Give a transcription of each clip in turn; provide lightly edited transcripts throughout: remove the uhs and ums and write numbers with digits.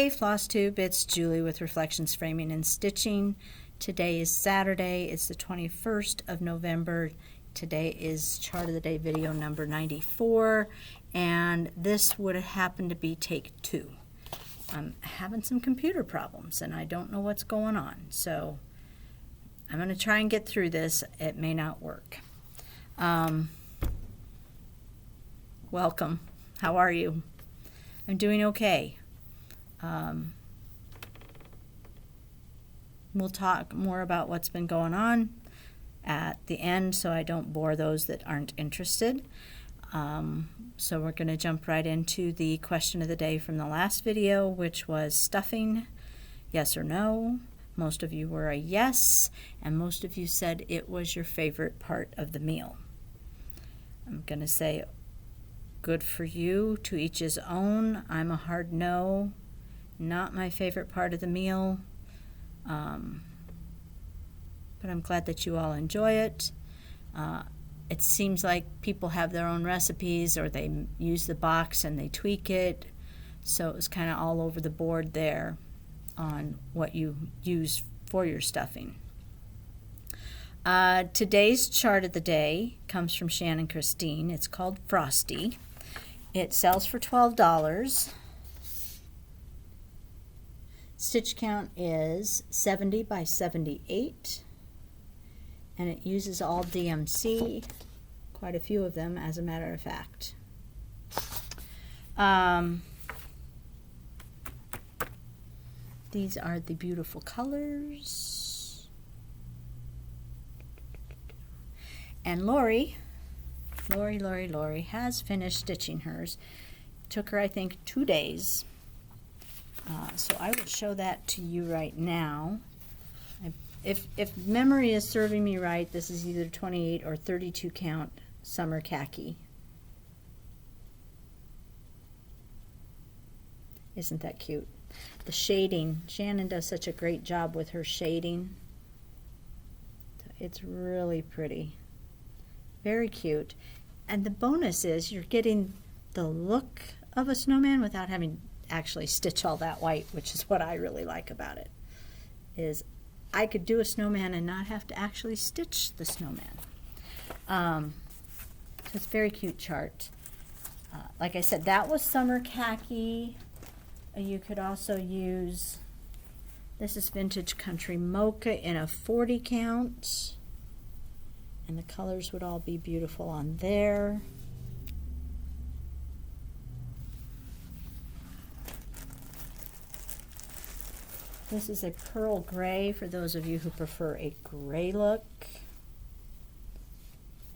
Hey Floss Tube, it's Julie with Reflections Framing and Stitching. Today is Saturday, it's the 21st of November. Today is Chart of the Day video number 94, and this would happen to be take 2. I'm having some computer problems and I don't know what's going on, so I'm going to try and get through this. It may not work. Welcome. How are you? I'm doing okay. We'll talk more about what's been going on at the end so I don't bore those that aren't interested. So we're going to jump right into the question of the day from the last video, which was stuffing, yes or no. Most of you were a yes, and most of you said it was your favorite part of the meal. I'm going to say good for you, to each his own. I'm a hard no, not my favorite part of the meal, but I'm glad that you all enjoy it. It seems like people have their own recipes, or they use the box and they tweak it, so it was kind of all over the board there on what you use for your stuffing. Today's chart of the day comes from Shannon Christine. It's called Frosty. It sells for $12. Stitch count is 70 by 78, and it uses all DMC, quite a few of them as a matter of fact. These are the beautiful colors. And Lori has finished stitching hers. It took her, I think, 2 days. So I will show that to you right now. If memory is serving me right, this is either 28 or 32 count summer khaki. Isn't that cute? The shading, Shannon does such a great job with her shading. It's really pretty. Very cute. And the bonus is you're getting the look of a snowman without having to actually stitch all that white, which is what I really like about it. Is I could do a snowman and not have to actually stitch the snowman. So it's a very cute chart. Like I said, that was summer khaki. You could also use, this is Vintage Country Mocha in a 40 count. And the colors would all be beautiful on there. This is a pearl gray for those of you who prefer a gray look.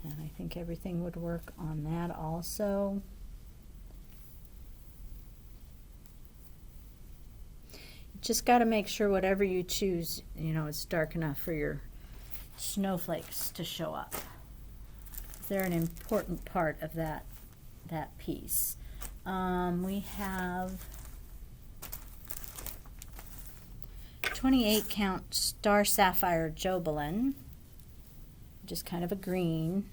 And I think everything would work on that also. Just got to make sure whatever you choose, you know, it's dark enough for your snowflakes to show up. They're an important part of that piece. We have 28 count Star Sapphire Jobelin, just kind of a green,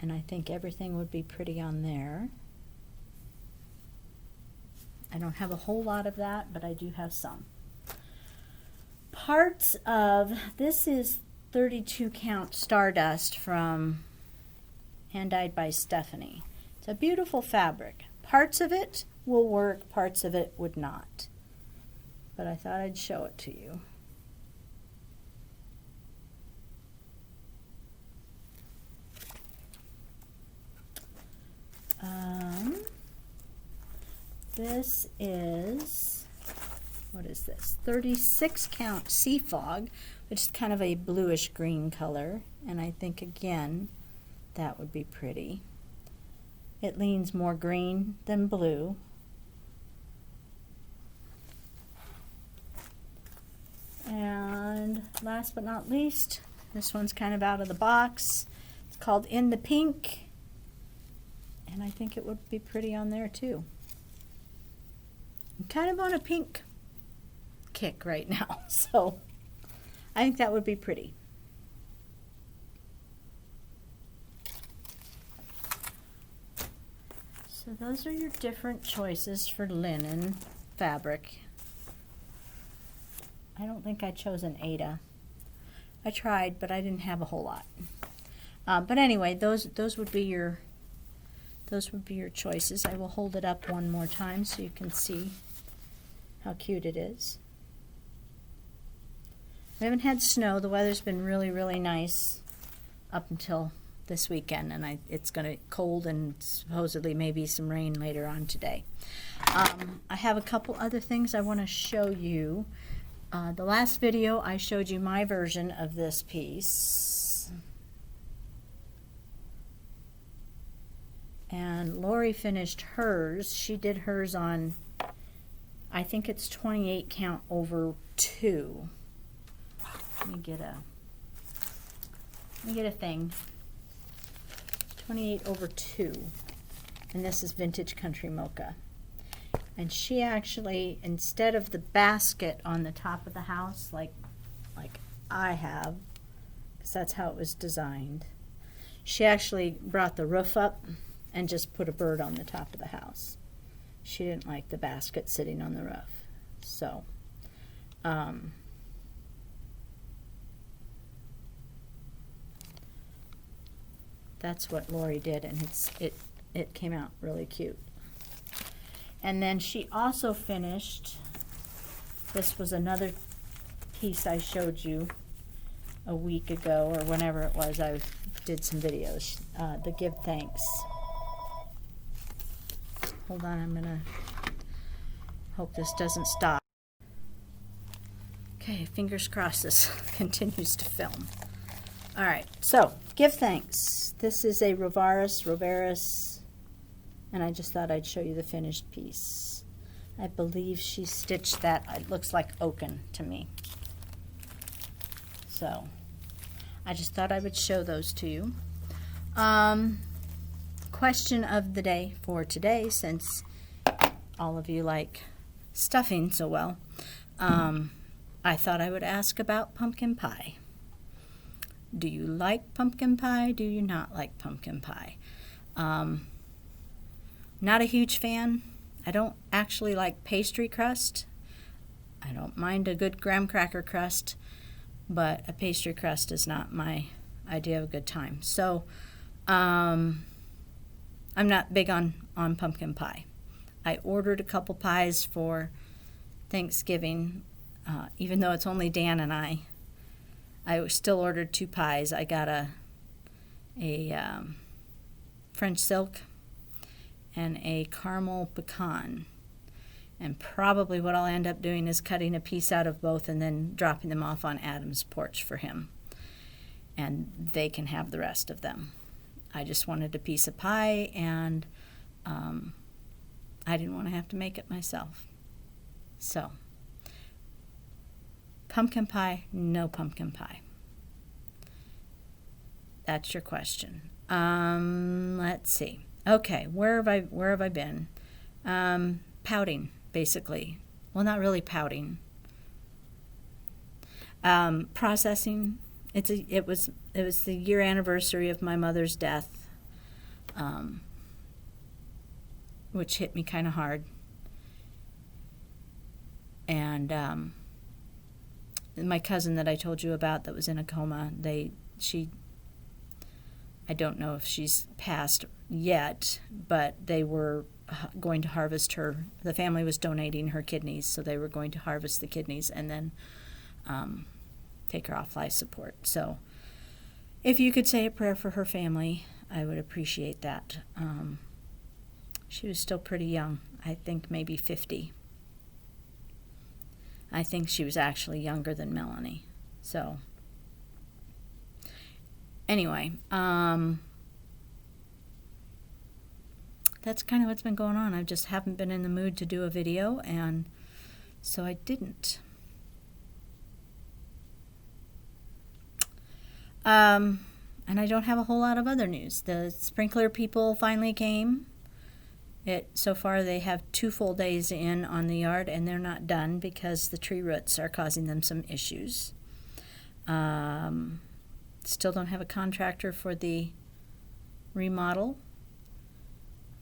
and I think everything would be pretty on there. I don't have a whole lot of that, but I do have some. Parts of, this is 32 count Stardust from Hand Dyed by Stephanie. It's a beautiful fabric. Parts of it will work, parts of it would not. But I thought I'd show it to you. This is, what is this? 36 count Sea Fog, which is kind of a bluish green color, and I think again that would be pretty. It leans more green than blue. And last but not least, this one's kind of out of the box. It's called In the Pink, and I think it would be pretty on there too. I'm kind of on a pink kick right now, so I think that would be pretty. So those are your different choices for linen fabric. I don't think I chose an Aida. I tried, but I didn't have a whole lot. But anyway, those would be your choices. I will hold it up one more time so you can see how cute it is. We haven't had snow. The weather's been really, really nice up until this weekend, and it's going to cold and supposedly maybe some rain later on today. I have a couple other things I want to show you. The last video I showed you my version of this piece, and Lori finished hers. She did hers on, I think it's 28 count over 2. Let me get a thing. 28 over 2, and this is Vintage Country Mocha. And she actually, instead of the basket on the top of the house, like I have, because that's how it was designed, she actually brought the roof up and just put a bird on the top of the house. She didn't like the basket sitting on the roof. So, that's what Lori did, and it came out really cute. And then she also finished, this was another piece I showed you a week ago, or whenever it was I did some videos, the Give Thanks. Hold on, I'm gonna hope this doesn't stop. Okay, fingers crossed this continues to film. All right, so Give Thanks. This is a Rovaris, and I just thought I'd show you the finished piece. I believe she stitched that. It looks like oaken to me. So I just thought I would show those to you. Question of the day for today, since all of you like stuffing so well, I thought I would ask about pumpkin pie. Do you like pumpkin pie? Do you not like pumpkin pie? Not a huge fan. I don't actually like pastry crust. I don't mind a good graham cracker crust, but a pastry crust is not my idea of a good time. So I'm not big on pumpkin pie. I ordered a couple pies for Thanksgiving, even though it's only Dan and I still ordered 2 pies. I got a French silk and a caramel pecan. And probably what I'll end up doing is cutting a piece out of both and then dropping them off on Adam's porch for him. And they can have the rest of them. I just wanted a piece of pie, and I didn't want to have to make it myself. So, pumpkin pie, no pumpkin pie. That's your question. Let's see. Okay, where have I been? Pouting, basically. Well, not really pouting. Processing. It was the year anniversary of my mother's death, which hit me kind of hard. And my cousin that I told you about that was in a coma, I don't know if she's passed yet, but they were going to harvest her. The family was donating her kidneys, so they were going to harvest the kidneys and then take her off life support. So if you could say a prayer for her family, I would appreciate that. She was still pretty young. I think maybe 50. I think she was actually younger than Melanie. So anyway, that's kind of what's been going on. I just haven't been in the mood to do a video, and so I didn't. And I don't have a whole lot of other news. The sprinkler people finally came. So far they have 2 full days in on the yard, and they're not done because the tree roots are causing them some issues. Still don't have a contractor for the remodel.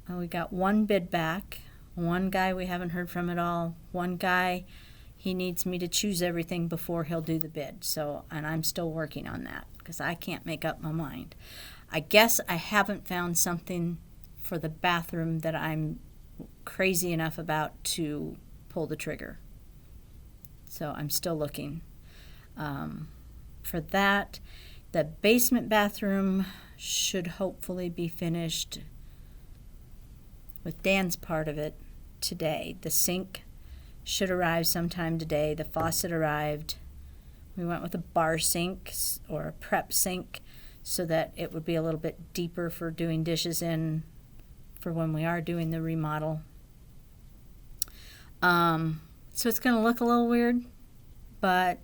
we got one bid back. One guy we haven't heard from at all. One guy, he needs me to choose everything before he'll do the bid. So, and I'm still working on that because I can't make up my mind. I guess I haven't found something for the bathroom that I'm crazy enough about to pull the trigger. So I'm still looking for that. The basement bathroom should hopefully be finished with Dan's part of it today. The sink should arrive sometime today. The faucet arrived. We went with a bar sink or a prep sink so that it would be a little bit deeper for doing dishes in for when we are doing the remodel. So it's going to look a little weird, but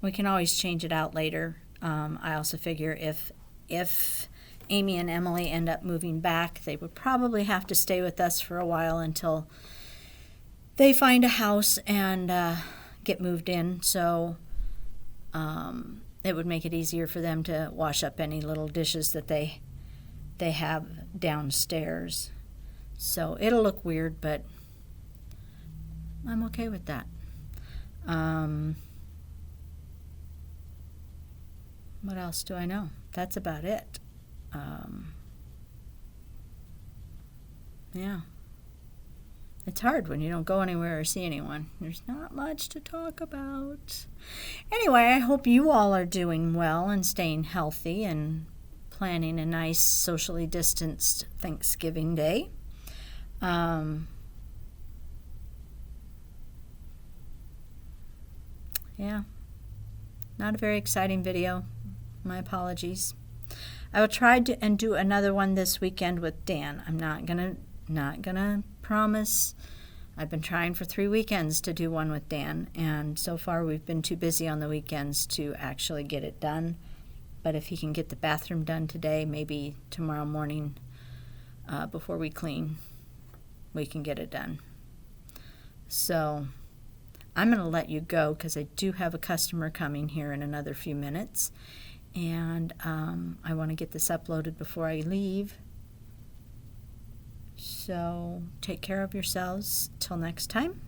we can always change it out later. I also figure if Amy and Emily end up moving back, they would probably have to stay with us for a while until they find a house and get moved in. So it would make it easier for them to wash up any little dishes that they have downstairs. So it'll look weird, but I'm okay with that. What else do I know? That's about it. Yeah. It's hard when you don't go anywhere or see anyone. There's not much to talk about. Anyway, I hope you all are doing well and staying healthy and planning a nice socially distanced Thanksgiving Day. Yeah. Not a very exciting video. My apologies. I will try to and do another one this weekend with Dan. I'm not gonna promise. I've been trying for 3 weekends to do one with Dan, and so far we've been too busy on the weekends to actually get it done. But if he can get the bathroom done today, maybe tomorrow morning before we clean, we can get it done. So I'm going to let you go because I do have a customer coming here in another few minutes. And I want to get this uploaded before I leave. So take care of yourselves till next time.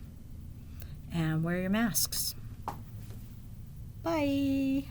And wear your masks. Bye.